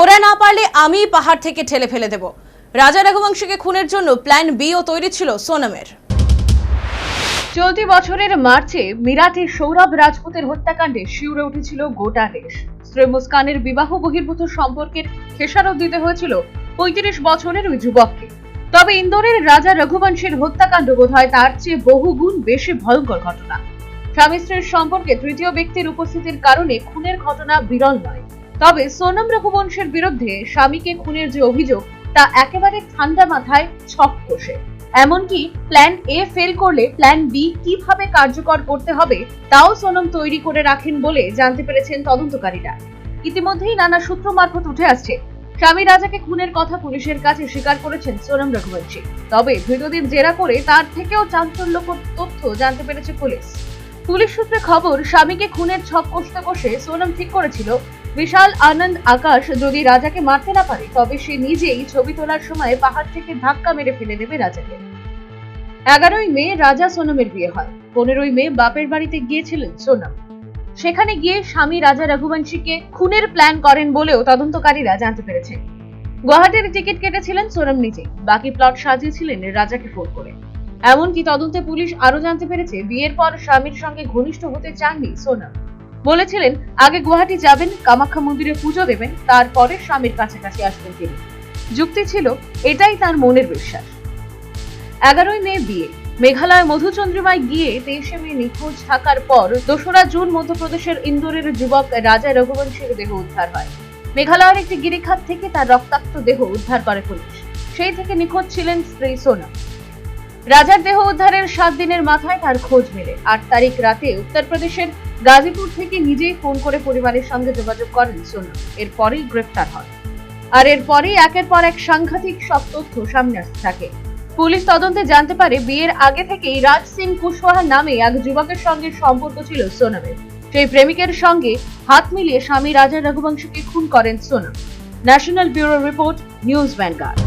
ওরা না পারলে আমি পাহাড় থেকে ঠেলে ফেলে দেব। রাজা রঘুবংশীকে খুনের জন্য প্ল্যান বি ও তৈরি ছিল সোনমের। চলতি বছরের মার্চে মিরাটে সৌরভ রাজপুতের হত্যাকাণ্ডে শিউরে উঠেছিল গোটা দেশ। স্ত্রী মুস্কানের বিবাহ বহির্ভূত সম্পর্কের খেসারত দিতে হয়েছিল ৩৫ বছরের ওই যুবককে। তবে ইন্দোরের রাজা রঘুবংশীর হত্যাকাণ্ড বোধহয় তার চেয়ে বহুগুণ বেশি ভয়ঙ্কর ঘটনা। স্বামী স্ত্রীর সম্পর্কে তৃতীয় ব্যক্তির উপস্থিতির কারণে খুনের ঘটনা বিরল নয়। তবে সোনম রঘুবংশের বিরুদ্ধে স্বামীকে খুনের যে অভিযোগ তা একেবারে ঠান্ডা মাথায় ছক কষে। এমনকি প্ল্যান এ ফেল করলে প্ল্যান বি কিভাবে কার্যকর করতে হবে তাও সোনম তৈরি করে রাখেন বলে জানতে পেরেছেন তদন্তকারীরা। ইতিমধ্যেই নানা সূত্র মারফত উঠে আসছে স্বামী রাজাকে খুনের কথা পুলিশের কাছে স্বীকার করেছেন সোনম রঘুবংশী। তবে ধৃতদের জেরা করে তার থেকেও চাঞ্চল্যকর তথ্য জানতে পেরেছে পুলিশ সূত্রে খবর, স্বামীকে খুনের ছক কষতে বসে সোনম ঠিক করেছিল বিশাল আনন্দ আকাশ যদি রাজাকে মারতে না পারে তবে সে নিজেই ছবি তোলার সময় পাহাড় থেকে ধাক্কা মেরে ফেলে দেবে রাজাকে। 11ই মে রাজা সোনমের বিয়ে হয়। 15ই মে বাপের বাড়িতে গিয়েছিলেন সোনম। সেখানে গিয়ে স্বামী রাজা রঘুবংশীকে খুনের প্ল্যান করেন বলেও তদন্তকারীরা জানতে পেরেছেন। গুয়াহাটির টিকিট কেটেছিলেন সোনম নিজে, বাকি প্লট সাজিয়েছিলেন রাজাকে ফোন করে। এমনকি তদন্তে পুলিশ আরো জানতে পেরেছে বিয়ের পর স্বামীর সঙ্গে ঘনিষ্ঠ হতে চাননি সোনম। বলেছিলেন আগে গুয়াহাটি যাবেন, কামাখ্যা মন্দিরে পুজো দেবেন, তারপরে স্বামীর কাছাকাছি আসবেন তিনি। যুক্তি ছিল এটাই তার মনের বিশ্বাস। 11ই মে বিয়ে। মেঘালয় মধুচন্দ্রিমায় গিয়ে 23শে মে নিখোঁজ থাকার পর 2রা জুন মধ্যপ্রদেশের ইন্দোরের যুবক রাজা রঘুবংশীর দেহ উদ্ধার হয়। মেঘালয়ের একটি গিরিখাত থেকে তার রক্তাক্ত দেহ উদ্ধার করে পুলিশ। সেই থেকে নিখোঁজ ছিলেন স্ত্রী সোনম। রাজার দেহ উদ্ধারের 7 দিনের মাথায় তার খোঁজ মেলে। 8 তারিখ রাতে উত্তরপ্রদেশের গাজীপুর থেকে নিজেই ফোন করে পরিবারের সঙ্গে যোগাযোগ করেন সোনম। এরপরেই গ্রেফতার হন। আর এরপরেই একের পর এক সাংঘাতিক সব তথ্য সামনে আসতে থাকে। পুলিশ তদন্তে জানতে পারে বিয়ের আগে থেকেই রাজ সিং কুশওয়াহা নামে এক যুবকের সঙ্গে সম্পর্ক ছিল সোনমের। সেই প্রেমিকের সঙ্গে হাত মিলিয়ে স্বামী রাজা রঘুবংশীকে খুন করেন Sonam. National bureau report, news vanguard.